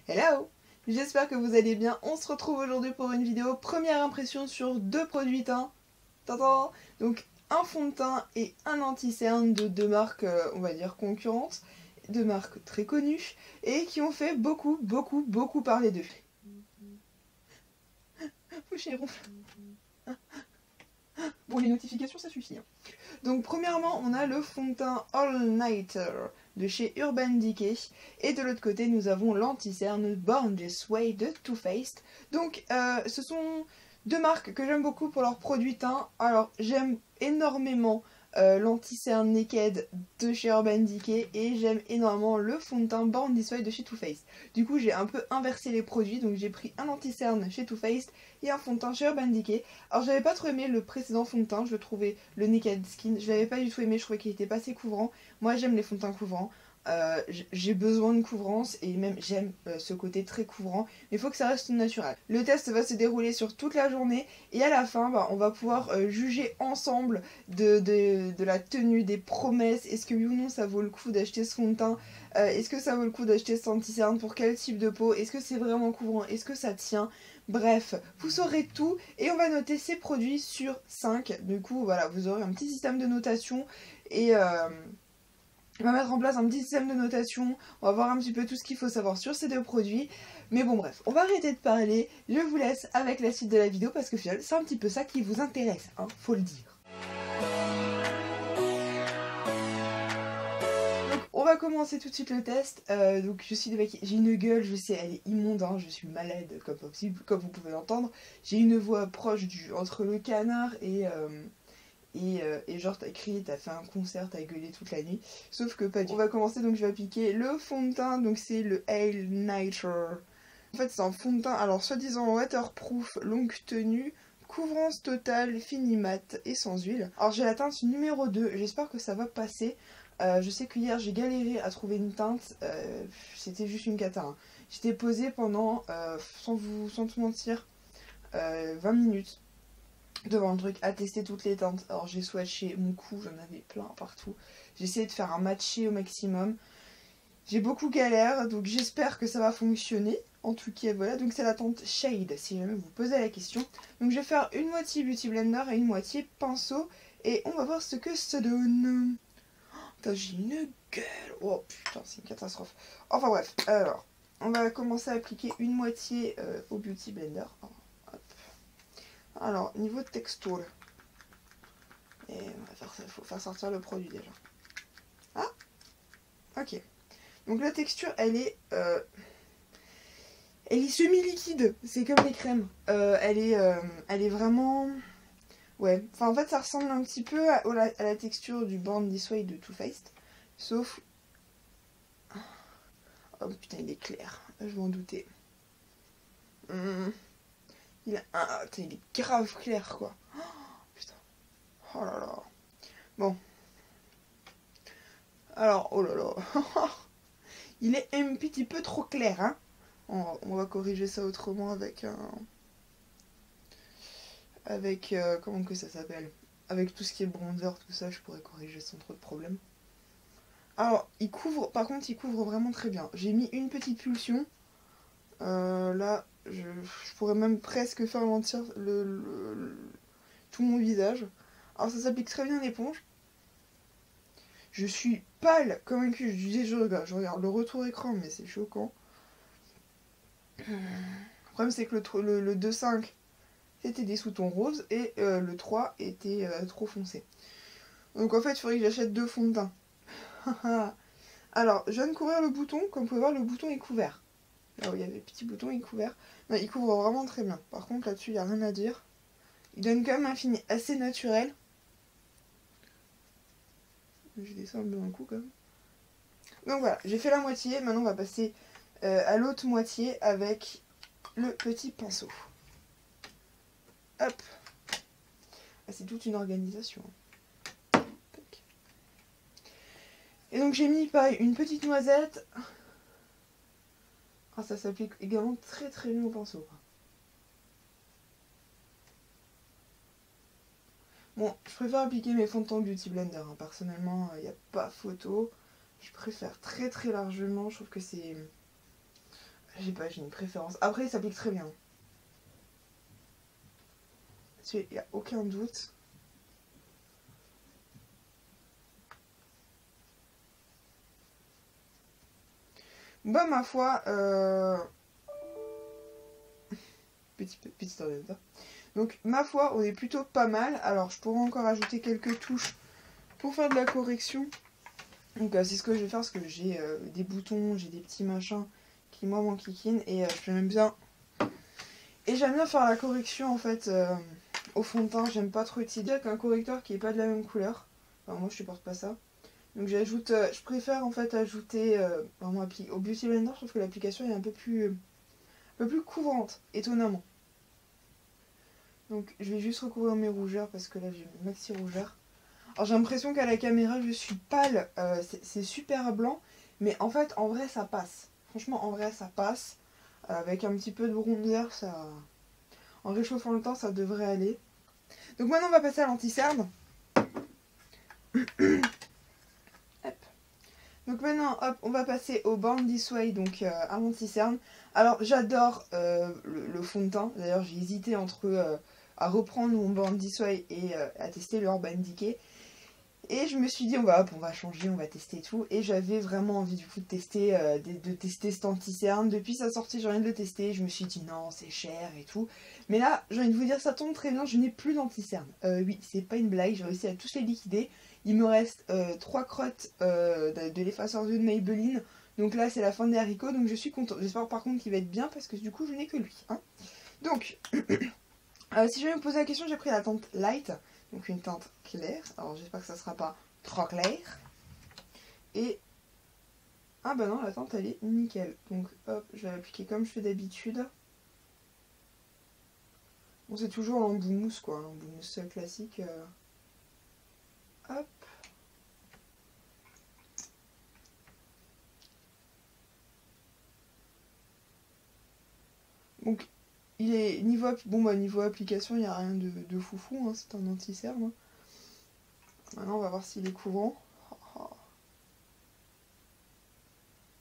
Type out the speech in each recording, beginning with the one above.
Hello! J'espère que vous allez bien. On se retrouve aujourd'hui pour une vidéo première impression sur deux produits teints. Tadam! Donc un fond de teint et un anti-cerne de deux marques, on va dire concurrentes, deux marques très connues et qui ont fait beaucoup parler d'eux. Fouchéron. Bon, les notifications ça suffit. Donc premièrement, on a le fond de teint All Nighter de chez Urban Decay. Et de l'autre côté, nous avons l'anti-cerne Born This Way de Too Faced. Donc ce sont deux marques que j'aime beaucoup pour leurs produits teints. Alors j'aime énormément l'anti-cerne Naked de chez Urban Decay et j'aime énormément le fond de teint Born This Way de chez Too Faced. Du coup j'ai un peu inversé les produits, donc j'ai pris un anti-cerne chez Too Faced et un fond de teint chez Urban Decay. Alors j'avais pas trop aimé le précédent fond de teint, je le trouvais, le Naked Skin, je l'avais pas du tout aimé, je trouvais qu'il était pas assez couvrant. Moi j'aime les fonds de teint couvrants, j'ai besoin de couvrance et même j'aime ce côté très couvrant, mais il faut que ça reste naturel. Le test va se dérouler sur toute la journée et à la fin on va pouvoir juger ensemble de la tenue, des promesses, est-ce que oui ou non ça vaut le coup d'acheter ce fond de teint, est-ce que ça vaut le coup d'acheter ce anti-cerne, pour quel type de peau, est-ce que c'est vraiment couvrant, est-ce que ça tient. Bref, vous saurez tout et on va noter ces produits sur 5. Du coup, voilà, vous aurez un petit système de notation et on va mettre en place un petit système de notation. On va voir un petit peu tout ce qu'il faut savoir sur ces deux produits. Mais bon, bref, on va arrêter de parler. Je vous laisse avec la suite de la vidéo parce que finalement, c'est un petit peu ça qui vous intéresse, hein, faut le dire. On va commencer tout de suite le test. Donc je suis démaquillée, j'ai une gueule, je sais, elle est immonde, hein, je suis malade comme vous pouvez l'entendre. J'ai une voix proche entre le canard et genre t'as crié, t'as fait un concert, t'as gueulé toute la nuit. Sauf que pas du tout. On va commencer, donc je vais appliquer le fond de teint, donc c'est le All Nighter. En fait c'est un fond de teint, alors soi-disant waterproof, longue tenue, couvrance totale, fini mat et sans huile. Alors j'ai la teinte numéro 2, j'espère que ça va passer. Je sais que hier j'ai galéré à trouver une teinte, c'était juste une cata. Hein. J'étais posée pendant, sans te mentir, 20 minutes devant le truc à tester toutes les teintes. Alors j'ai swatché mon cou, j'en avais plein partout. J'ai essayé de faire un matché au maximum. J'ai beaucoup galère, donc j'espère que ça va fonctionner. En tout cas, voilà, donc c'est la teinte Shade, si jamais vous vous posez la question. Donc je vais faire une moitié Beauty Blender et une moitié pinceau. Et on va voir ce que ça donne. Putain, j'ai une gueule. Oh putain, c'est une catastrophe. Enfin bref, alors, on va commencer à appliquer une moitié au Beauty Blender. Hop. Alors, niveau de texture. Et on va faire ça, il faut faire sortir le produit déjà. Ah, ok. Donc la texture, elle est semi-liquide. C'est comme les crèmes. Elle est vraiment... Ouais, enfin en fait ça ressemble un petit peu à la texture du Born This Way de Too Faced. Sauf... Oh putain, il est clair. Je m'en doutais. Il est grave clair quoi. Oh, putain. Oh là là. Bon. Alors, oh là là. Il est un petit peu trop clair, hein. On va corriger ça autrement avec un... Avec... comment que ça s'appelle? Avec tout ce qui est bronzer, tout ça, je pourrais corriger sans trop de problème. Alors, par contre, il couvre vraiment très bien. J'ai mis une petite pulsion. Là, je pourrais même presque faire mentir tout mon visage. Alors, ça s'applique très bien l'éponge. Je suis pâle comme un cul. Je regarde le retour écran, mais c'est choquant. Le problème, c'est que le 2.5 c'était des sous-tons roses et le 3 était trop foncé. Donc en fait, il faudrait que j'achète deux fonds de teint. Alors, je viens de couvrir le bouton. Comme vous pouvez voir, le bouton est couvert. Là où il y avait le petit bouton, il est couvert. Non, il couvre vraiment très bien. Par contre, là-dessus, il n'y a rien à dire. Il donne quand même un fini assez naturel. Je descends un peu d'un coup quand même. Donc voilà, j'ai fait la moitié. Maintenant, on va passer à l'autre moitié avec le petit pinceau. Hop. Ah, c'est toute une organisation. Et donc j'ai mis pareil une petite noisette. Ah, ça s'applique également très très bien au pinceau. Bon, je préfère appliquer mes fonds de teint Beauty Blender. Hein. Personnellement, il n'y a pas photo. Je préfère très très largement. Je trouve que c'est... j'ai pas, j'ai une préférence. Après, il s'applique très bien. Il n'y a aucun doute. Bah, ma foi, petit ordinateur. Donc, ma foi, on est plutôt pas mal. Alors, je pourrais encore ajouter quelques touches pour faire de la correction. Donc, c'est ce que je vais faire parce que j'ai des boutons, j'ai des petits machins qui, moi, m'enquiquinent. Et j'aime bien. Et j'aime bien faire la correction, en fait, au fond de teint. J'aime pas trop utiliser avec un correcteur qui est pas de la même couleur. Enfin, moi, je supporte pas ça. Donc j'ajoute, je préfère en fait ajouter au Beauty Blender, je trouve que l'application est un peu plus couvrante, étonnamment. Donc je vais juste recouvrir mes rougeurs parce que là j'ai mes maxi rougeurs. Alors j'ai l'impression qu'à la caméra je suis pâle, c'est super blanc, mais en fait en vrai ça passe. Franchement en vrai ça passe. Avec un petit peu de bronzer, ça, en réchauffant le temps ça devrait aller. Donc maintenant on va passer à l'anti-cerne. Donc maintenant, hop, on va passer au Born This Way, donc à l'anti-cerne. Alors j'adore le fond de teint. D'ailleurs j'ai hésité entre à reprendre mon Born This Way et à tester le Urban Decay. Et je me suis dit on va changer, on va tester tout. Et j'avais vraiment envie du coup de tester, cet anti-cerne. Depuis sa sortie j'ai envie de le tester. Je me suis dit non c'est cher et tout. Mais là j'ai envie de vous dire ça tombe très bien, je n'ai plus d'anti-cerne. Oui c'est pas une blague, j'ai réussi à tous les liquider. Il me reste 3 crottes de l'effaceur de Maybelline. Donc là, c'est la fin des haricots. Donc je suis contente. J'espère par contre qu'il va être bien parce que du coup, je n'ai que lui. Hein. Donc, si je vais me poser la question, j'ai pris la teinte light. Donc une teinte claire. Alors j'espère que ça ne sera pas trop clair. Et... ah bah non, la teinte, elle est nickel. Donc hop, je vais l'appliquer comme je fais d'habitude. Bon, c'est toujours l'embout mousse quoi. L'embout mousse classique. Hop. Donc, il est niveau, niveau application, il n'y a rien de foufou, hein, c'est un anti-cerne. Maintenant, on va voir s'il est couvrant.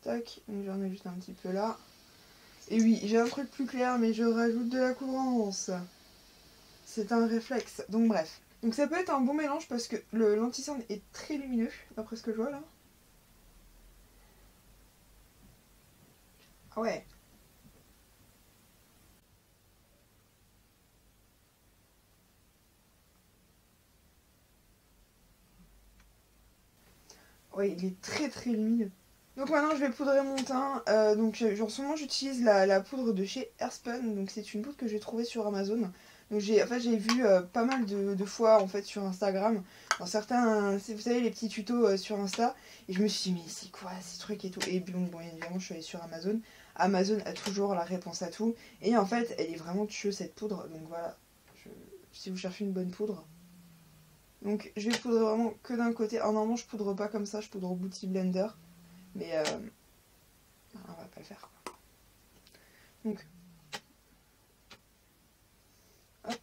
Tac, donc j'en ai juste un petit peu là. Et oui, j'ai un truc plus clair, mais je rajoute de la couvrance. C'est un réflexe, donc bref. Donc ça peut être un bon mélange parce que l'anti-cerne est très lumineux, d'après ce que je vois là. Ah ouais. Ouais, il est très très lumineux. Donc maintenant je vais poudrer mon teint. En ce moment j'utilise la poudre de chez Airspun. Donc c'est une poudre que j'ai trouvée sur Amazon. Donc j'ai vu pas mal de fois en fait sur Instagram. Dans certains, vous savez les petits tutos sur Insta. Et je me suis dit mais c'est quoi ces trucs et tout. Et bon évidemment je suis allée sur Amazon. Amazon a toujours la réponse à tout. Et en fait elle est vraiment tueuse cette poudre. Donc voilà, si vous cherchez une bonne poudre. Donc je vais poudrer vraiment que d'un côté. Alors normalement je poudre pas comme ça, je poudre au Beauty Blender. Mais on va pas le faire quoi. Donc hop.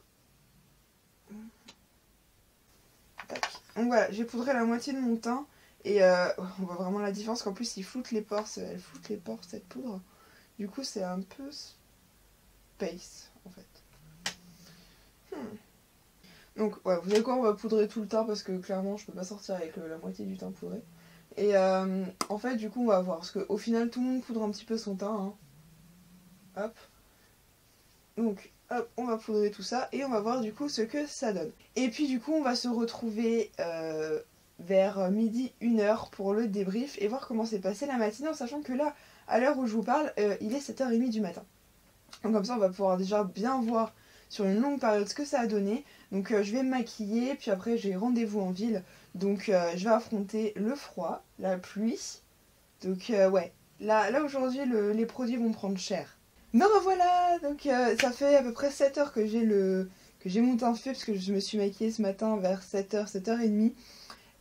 Tac. Donc voilà, j'ai poudré la moitié de mon teint. Et on voit vraiment la différence qu'en plus il floute les pores. Elle floute les pores cette poudre. Du coup c'est un peu space en fait. Donc ouais, vous savez quoi, on va poudrer tout le teint parce que clairement je peux pas sortir avec la moitié du teint poudré. Et en fait du coup on va voir, parce qu'au final tout le monde poudre un petit peu son teint. Hein. Hop. Donc hop, on va poudrer tout ça et on va voir du coup ce que ça donne. Et puis du coup on va se retrouver vers midi 1h pour le débrief et voir comment s'est passée la matinée, en sachant que là, à l'heure où je vous parle, il est 7h30 du matin. Donc comme ça on va pouvoir déjà bien voir sur une longue période ce que ça a donné. Donc je vais me maquiller, puis après j'ai rendez-vous en ville. Donc je vais affronter le froid, la pluie. Donc ouais, là aujourd'hui les produits vont prendre cher. Me revoilà. Donc ça fait à peu près 7 heures que j'ai mon teint fait, parce que je me suis maquillée ce matin vers 7h, 7h30.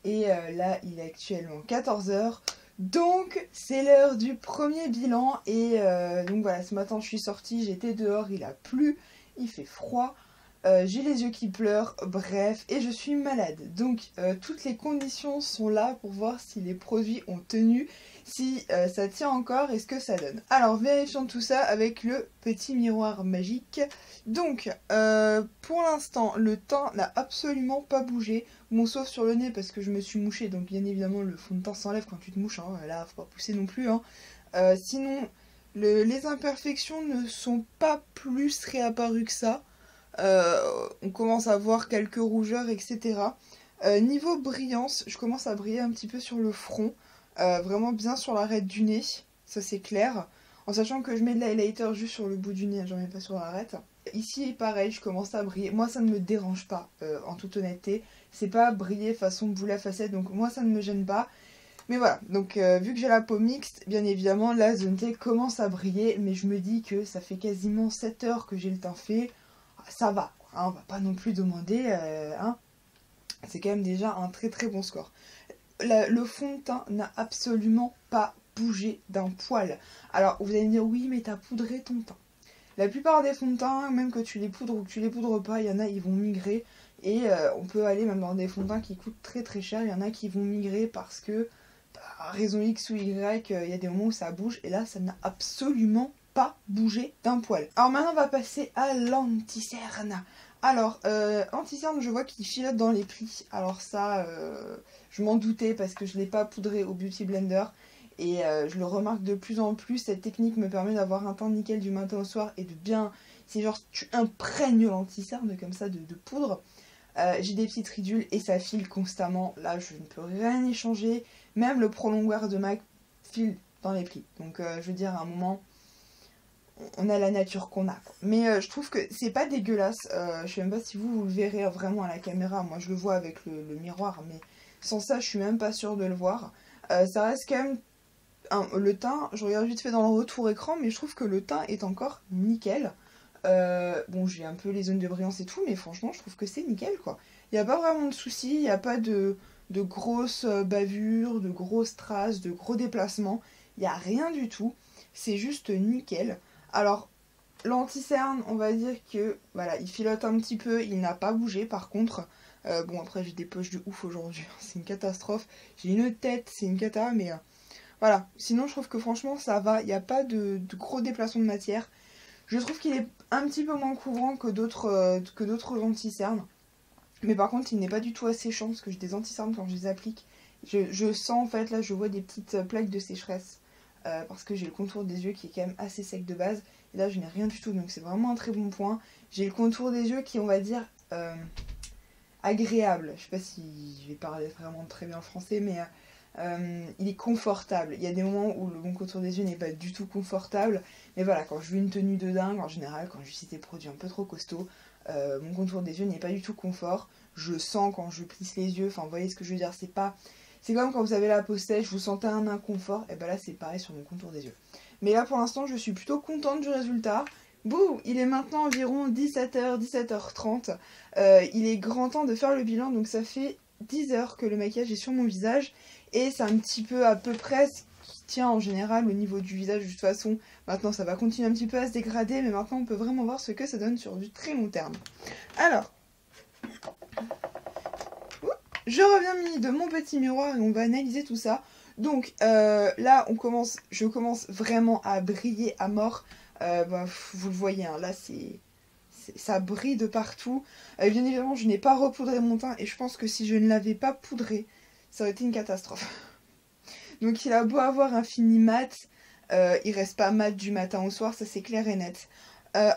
Et là il est actuellement 14h. Donc c'est l'heure du premier bilan. Et donc voilà, ce matin je suis sortie, j'étais dehors, il a plu, il fait froid. j'ai les yeux qui pleurent, bref, et je suis malade. Donc toutes les conditions sont là pour voir si les produits ont tenu, si ça tient encore et ce que ça donne. Alors vérifions tout ça avec le petit miroir magique. Donc pour l'instant le teint n'a absolument pas bougé, bon sauf sur le nez parce que je me suis mouchée, donc bien évidemment le fond de teint s'enlève quand tu te mouches, hein. Là faut pas pousser non plus, hein. Sinon les imperfections ne sont pas plus réapparues que ça. On commence à voir quelques rougeurs, etc. Niveau brillance, je commence à briller un petit peu sur le front, vraiment bien sur l'arête du nez, ça c'est clair. En sachant que je mets de l'highlighter juste sur le bout du nez, j'en mets pas sur l'arête. Ici, pareil, je commence à briller. Moi, ça ne me dérange pas, en toute honnêteté. C'est pas briller façon boule à facettes, donc moi, ça ne me gêne pas. Mais voilà, donc vu que j'ai la peau mixte, bien évidemment, la zone T commence à briller. Mais je me dis que ça fait quasiment 7 heures que j'ai le teint fait. Ça va, hein, on va pas non plus demander, hein. C'est quand même déjà un très très bon score. Le fond de teint n'a absolument pas bougé d'un poil. Alors vous allez me dire oui mais t'as poudré ton teint. La plupart des fonds de teint, même que tu les poudres ou que tu les poudres pas, il y en a ils vont migrer. Et on peut aller même dans des fonds de teint qui coûtent très très cher. Il y en a qui vont migrer parce que, par raison X ou Y, il y a des moments où ça bouge. Et là ça n'a absolument pas bougé d'un poil. Alors maintenant on va passer à l'anti-cerne. Alors, anti-cerne, je vois qu'il filote dans les plis. Alors ça, je m'en doutais parce que je ne l'ai pas poudré au Beauty Blender. Et je le remarque de plus en plus. Cette technique me permet d'avoir un teint nickel du matin au soir et de bien... C'est genre, tu imprègnes l'anti-cerne comme ça de poudre. J'ai des petites ridules et ça file constamment. Là, je ne peux rien y changer. Même le prolongoir de MAC file dans les plis. Donc, je veux dire, à un moment... On a la nature qu'on a. Mais je trouve que c'est pas dégueulasse. Je sais même pas si vous le verrez vraiment à la caméra. Moi je le vois avec le miroir. Mais sans ça je suis même pas sûre de le voir. Ça reste quand même... le teint, je regarde vite fait dans le retour écran. Mais je trouve que le teint est encore nickel. Bon j'ai un peu les zones de brillance et tout. Mais franchement je trouve que c'est nickel quoi. Il n'y a pas vraiment de soucis. Il n'y a pas de grosses bavures, de grosses traces, de gros déplacements. Il n'y a rien du tout. C'est juste nickel. Alors, l'anti-cerne, on va dire que, voilà, il filote un petit peu, il n'a pas bougé par contre. Bon, après, j'ai des poches de ouf aujourd'hui, c'est une catastrophe. J'ai une tête, c'est une cata, mais voilà. Sinon, je trouve que franchement, ça va, il n'y a pas de gros déplacements de matière. Je trouve qu'il est un petit peu moins couvrant que d'autres anti-cernes. Mais par contre, il n'est pas du tout asséchant, parce que j'ai des anti-cernes quand je les applique. Je sens, en fait, là, je vois des petites plaques de sécheresse. Parce que j'ai le contour des yeux qui est quand même assez sec de base. Et là, je n'ai rien du tout, donc c'est vraiment un très bon point. J'ai le contour des yeux qui, on va dire, agréable. Je sais pas si je vais parler vraiment très bien français, mais il est confortable. Il y a des moments où mon contour des yeux n'est pas du tout confortable. Mais voilà, quand je veux une tenue de dingue, en général, quand j'utilise des produits un peu trop costauds, mon contour des yeux n'est pas du tout confort. Je sens quand je plisse les yeux, enfin, vous voyez ce que je veux dire, c'est pas... C'est comme quand vous avez la peau sèche, vous sentez un inconfort, et ben là c'est pareil sur mon contour des yeux. Mais là pour l'instant je suis plutôt contente du résultat. Bouh, il est maintenant environ 17h, 17h30. Il est grand temps de faire le bilan, donc ça fait 10 heures que le maquillage est sur mon visage. Et c'est un petit peu à peu près ce qui tient en général au niveau du visage de toute façon. Maintenant ça va continuer un petit peu à se dégrader, mais maintenant on peut vraiment voir ce que ça donne sur du très long terme. Alors... Je reviens mis de mon petit miroir et on va analyser tout ça. Donc là, je commence vraiment à briller à mort. Vous le voyez, hein, là ça brille de partout. Bien évidemment, je n'ai pas repoudré mon teint et je pense que si je ne l'avais pas poudré, ça aurait été une catastrophe. Donc il a beau avoir un fini mat, il reste pas mat du matin au soir, ça c'est clair et net.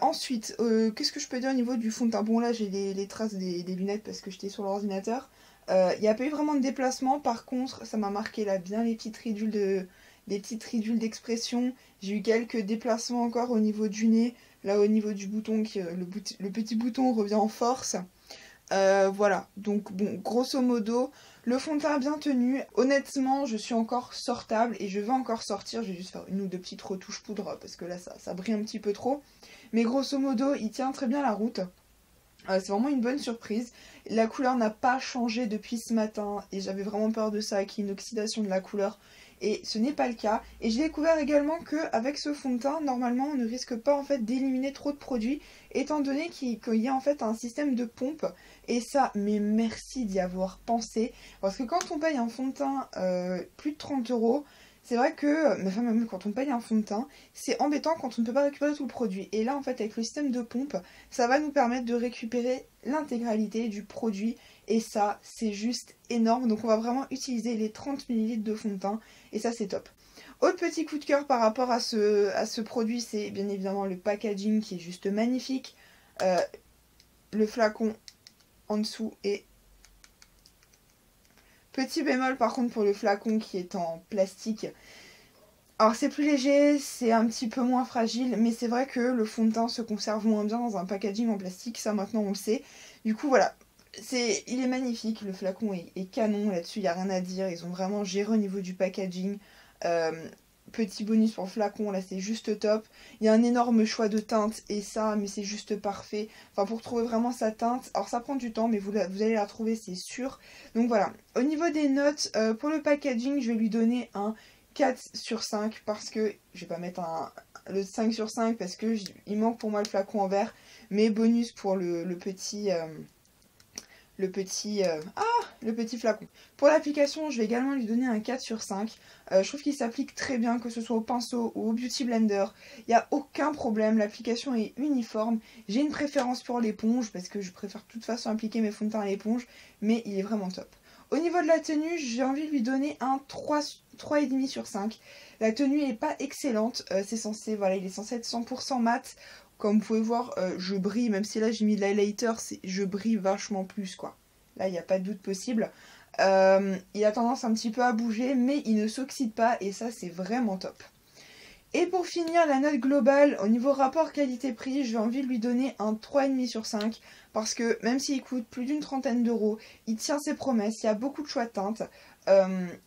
Ensuite, qu'est-ce que je peux dire au niveau du fond de teint? Bon là j'ai les traces des lunettes parce que j'étais sur l'ordinateur. Il n'y a pas eu vraiment de déplacement, par contre ça m'a marqué là bien les petites ridules d'expression. J'ai eu quelques déplacements encore au niveau du nez, là au niveau du bouton, le petit bouton revient en force. Voilà, donc bon, grosso modo, le fond de teint a bien tenu. Honnêtement, je suis encore sortable et je vais encore sortir. Je vais juste faire une ou deux petites retouches poudre parce que là ça brille un petit peu trop. Mais grosso modo, il tient très bien la route. C'est vraiment une bonne surprise. La couleur n'a pas changé depuis ce matin et j'avais vraiment peur de ça, qu'il y ait une oxydation de la couleur. et ce n'est pas le cas. Et j'ai découvert également qu'avec ce fond de teint, normalement on ne risque pas en fait d'éliminer trop de produits, étant donné qu'il y a en fait un système de pompe. Et ça, mais merci d'y avoir pensé, parce que quand on paye un fond de teint plus de 30 euros, c'est vrai que, enfin même quand on paye un fond de teint, c'est embêtant quand on ne peut pas récupérer tout le produit. Et là en fait avec le système de pompe, ça va nous permettre de récupérer l'intégralité du produit. Et ça c'est juste énorme, donc on va vraiment utiliser les 30 ml de fond de teint, et ça c'est top. Autre petit coup de cœur par rapport à ce produit, c'est bien évidemment le packaging qui est juste magnifique. Le flacon en dessous est... Petit bémol par contre pour le flacon qui est en plastique. Alors c'est plus léger, c'est un petit peu moins fragile, mais c'est vrai que le fond de teint se conserve moins bien dans un packaging en plastique, ça maintenant on le sait. Du coup voilà, il est magnifique, le flacon est canon là-dessus, il n'y a rien à dire, ils ont vraiment géré au niveau du packaging. Petit bonus pour le flacon, là c'est juste top. Il y a un énorme choix de teintes et ça, mais c'est juste parfait. Enfin pour trouver vraiment sa teinte, alors ça prend du temps mais vous allez la trouver c'est sûr. Donc voilà, au niveau des notes, pour le packaging je vais lui donner un 4 sur 5 parce que, je vais pas mettre le 5 sur 5 parce que il manque pour moi le flacon en verre. Mais bonus pour le petit flacon. Pour l'application, je vais également lui donner un 4 sur 5. Je trouve qu'il s'applique très bien, que ce soit au pinceau ou au Beauty Blender. Il n'y a aucun problème, l'application est uniforme. J'ai une préférence pour l'éponge, parce que je préfère de toute façon appliquer mes fonds de teint à l'éponge, mais il est vraiment top. Au niveau de la tenue, j'ai envie de lui donner un 3,5 sur 5. La tenue n'est pas excellente, c'est censé, voilà, il est censé être 100% mat. Comme vous pouvez voir, je brille, même si là j'ai mis de l'highlighter, je brille vachement plus quoi. Là il n'y a pas de doute possible. Il a tendance un petit peu à bouger, mais il ne s'oxyde pas et ça c'est vraiment top. Et pour finir, la note globale, au niveau rapport qualité-prix, j'ai envie de lui donner un 3,5 sur 5. Parce que même s'il coûte plus d'une trentaine d'euros, il tient ses promesses, il y a beaucoup de choix de teintes.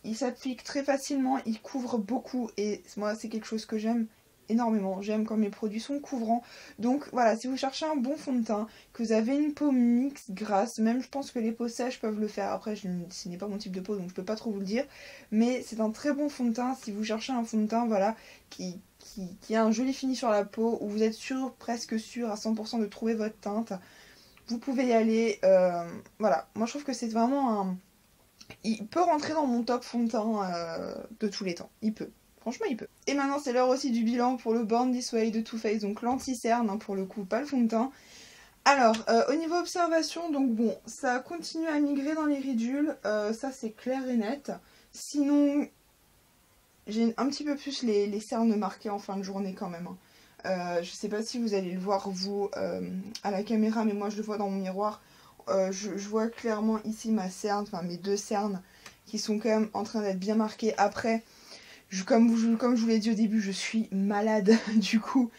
Il s'applique très facilement, il couvre beaucoup et moi c'est quelque chose que j'aime énormément. J'aime quand mes produits sont couvrants. Donc voilà, si vous cherchez un bon fond de teint, que vous avez une peau mixte, grasse, même je pense que les peaux sèches peuvent le faire. Après, ce n'est pas mon type de peau, donc je peux pas trop vous le dire. Mais c'est un très bon fond de teint si vous cherchez un fond de teint, voilà, qui a un joli fini sur la peau, où vous êtes sûr, presque sûr à 100% de trouver votre teinte. Vous pouvez y aller. Voilà, moi je trouve que c'est vraiment un... Il peut rentrer dans mon top fond de teint de tous les temps. Il peut. Franchement, il peut. Et maintenant, c'est l'heure aussi du bilan pour le Born This Way de Too Faced, donc l'anti-cerne, hein, pour le coup, pas le fond de teint. Alors, au niveau observation, donc bon, ça continue à migrer dans les ridules, ça c'est clair et net. Sinon, j'ai un petit peu plus les cernes marquées en fin de journée quand même. Hein. Je sais pas si vous allez le voir vous à la caméra, mais moi je le vois dans mon miroir. Je vois clairement ici ma cerne, enfin mes deux cernes qui sont quand même en train d'être bien marquées. Après, comme je vous l'ai dit au début, je suis malade, du coup,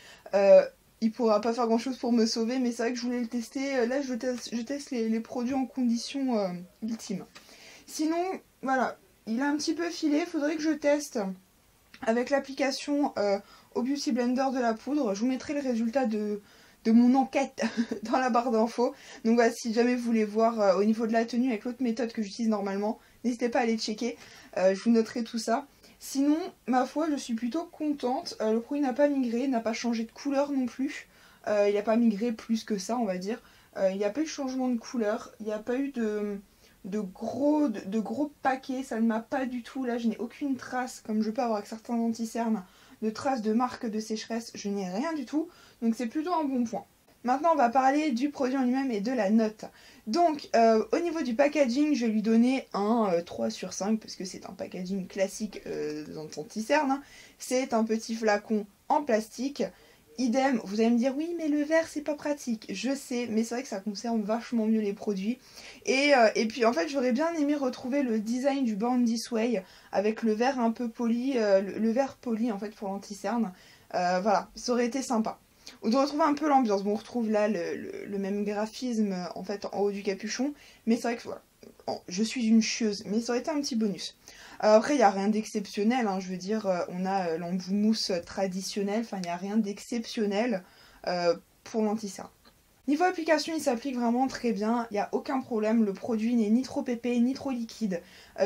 il pourra pas faire grand chose pour me sauver, mais c'est vrai que je voulais le tester. Là, je teste les produits en conditions ultimes. Sinon, voilà, il a un petit peu filé, il faudrait que je teste avec l'application au Beauty Blender de la poudre. Je vous mettrai le résultat de mon enquête dans la barre d'infos. Donc voilà, si jamais vous voulez voir au niveau de la tenue avec l'autre méthode que j'utilise normalement, n'hésitez pas à aller checker, je vous noterai tout ça. Sinon, ma foi, je suis plutôt contente. Le produit n'a pas migré, n'a pas changé de couleur non plus. Il n'a pas migré plus que ça, on va dire. Il n'y a pas eu de changement de couleur. Il n'y a pas eu de gros paquets. Ça ne m'a pas du tout. Là, je n'ai aucune trace, comme je peux avoir avec certains anti-cernes, de traces de marque de sécheresse. Je n'ai rien du tout. Donc c'est plutôt un bon point. Maintenant, on va parler du produit en lui-même et de la note. Donc, au niveau du packaging, je vais lui donner un 3 sur 5 parce que c'est un packaging classique dans le anti-cerne. Hein. C'est un petit flacon en plastique. Idem, vous allez me dire, oui, mais le verre, c'est pas pratique. Je sais, mais c'est vrai que ça conserve vachement mieux les produits. Et puis, en fait, j'aurais bien aimé retrouver le design du Born This Way avec le verre un peu poli, le verre poli, en fait, pour l'anti-cerne. Voilà, ça aurait été sympa. Ou de retrouver un peu l'ambiance. Bon, on retrouve là le même graphisme en fait en haut du capuchon. Mais c'est vrai que voilà, je suis une chieuse. Mais ça aurait été un petit bonus. Après, il n'y a rien d'exceptionnel. Hein, je veux dire, on a l'embout mousse traditionnel. Enfin, il n'y a rien d'exceptionnel pour l'anti-cerne. Niveau application, il s'applique vraiment très bien, il n'y a aucun problème, le produit n'est ni trop épais ni trop liquide.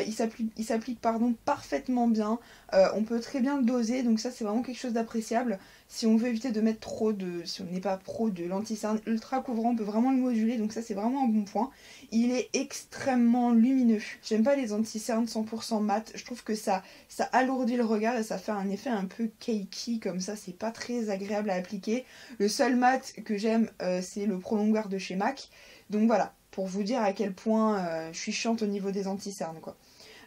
Il s'applique parfaitement bien, on peut très bien le doser, donc ça c'est vraiment quelque chose d'appréciable. Si on veut éviter de mettre si on n'est pas pro de l'anti-cerne ultra couvrant, on peut vraiment le moduler, donc ça c'est vraiment un bon point. Il est extrêmement lumineux. J'aime pas les anti-cernes 100% mat, je trouve que ça alourdit le regard et ça fait un effet un peu cakey comme ça, c'est pas très agréable à appliquer. Le seul mat que j'aime c'est le prolongaire de chez MAC, donc voilà, pour vous dire à quel point je suis chiante au niveau des anti-cernes quoi.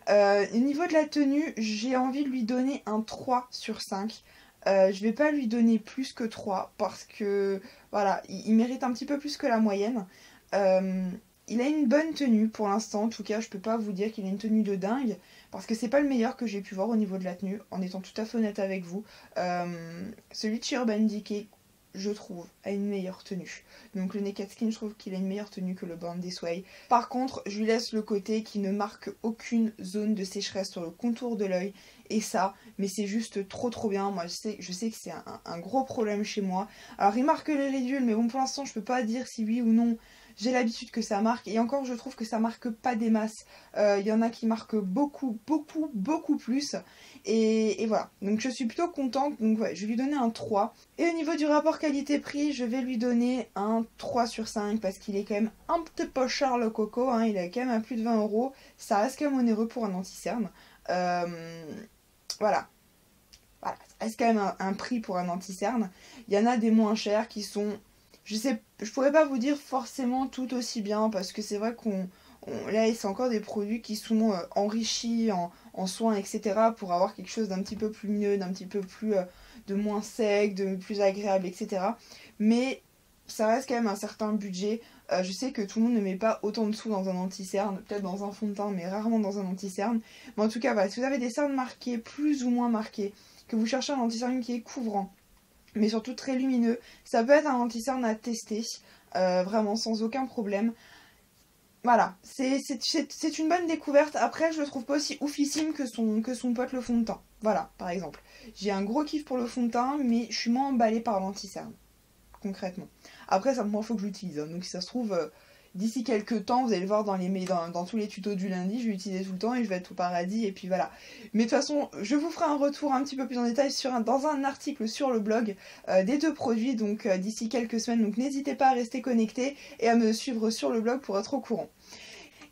Au niveau de la tenue, j'ai envie de lui donner un 3 sur 5. Je vais pas lui donner plus que 3 parce que voilà, il mérite un petit peu plus que la moyenne. Il a une bonne tenue pour l'instant, en tout cas je peux pas vous dire qu'il a une tenue de dingue parce que c'est pas le meilleur que j'ai pu voir au niveau de la tenue, en étant tout à fait honnête avec vous. Celui de chez Urban Decay, je trouve, a une meilleure tenue. Donc le Naked Skin, je trouve qu'il a une meilleure tenue que le Born This Way. Par contre, je lui laisse le côté qui ne marque aucune zone de sécheresse sur le contour de l'œil. Et ça, mais c'est juste trop bien. Moi, je sais que c'est un gros problème chez moi. Alors, il marque les ridules, mais bon, pour l'instant, je peux pas dire si oui ou non. J'ai l'habitude que ça marque. Et encore, je trouve que ça marque pas des masses. Il y en a qui marquent beaucoup plus. Et voilà. Donc, je suis plutôt contente. Donc, ouais, je vais lui donner un 3. Et au niveau du rapport qualité-prix, je vais lui donner un 3 sur 5 parce qu'il est quand même un petit peu cher le coco. Hein. Il est quand même à plus de 20 €. Ça reste quand même onéreux pour un anti-cerne. Voilà, ça reste quand même un prix pour un anti-cerne. Il y en a des moins chers qui sont, je pourrais pas vous dire forcément tout aussi bien parce que c'est vrai là c'est encore des produits qui sont enrichis en soins etc. pour avoir quelque chose d'un petit peu plus mieux, d'un petit peu plus de moins sec, de plus agréable etc. Mais ça reste quand même un certain budget. Je sais que tout le monde ne met pas autant de sous dans un anti-cerne, peut-être dans un fond de teint, mais rarement dans un anti-cerne. Mais en tout cas, voilà, si vous avez des cernes marquées, plus ou moins marquées, que vous cherchez un anti-cerne qui est couvrant, mais surtout très lumineux, ça peut être un anti-cerne à tester, vraiment sans aucun problème. Voilà, c'est une bonne découverte. Après, je le trouve pas aussi oufissime que son pote le fond de teint. Voilà, par exemple. J'ai un gros kiff pour le fond de teint, mais je suis moins emballée par l'anti-cerne. Concrètement. Après, ça me faut que je l'utilise. Hein. Donc, si ça se trouve, d'ici quelques temps, vous allez le voir dans tous les tutos du lundi, je vais l'utiliser tout le temps et je vais être au paradis. Et puis voilà. Mais de toute façon, je vous ferai un retour un petit peu plus en détail dans un article sur le blog des deux produits. Donc, d'ici quelques semaines. Donc, n'hésitez pas à rester connecté et à me suivre sur le blog pour être au courant.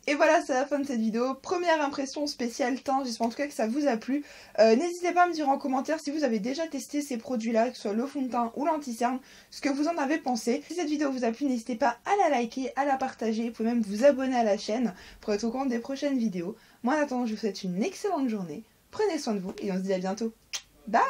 Et voilà, c'est la fin de cette vidéo. Première impression spéciale teint, j'espère en tout cas que ça vous a plu. N'hésitez pas à me dire en commentaire si vous avez déjà testé ces produits-là, que ce soit le fond de teint ou l'anti-cerne, ce que vous en avez pensé. Si cette vidéo vous a plu, n'hésitez pas à la liker, à la partager. Vous pouvez même vous abonner à la chaîne pour être au courant des prochaines vidéos. Moi en attendant, je vous souhaite une excellente journée. Prenez soin de vous et on se dit à bientôt. Bye!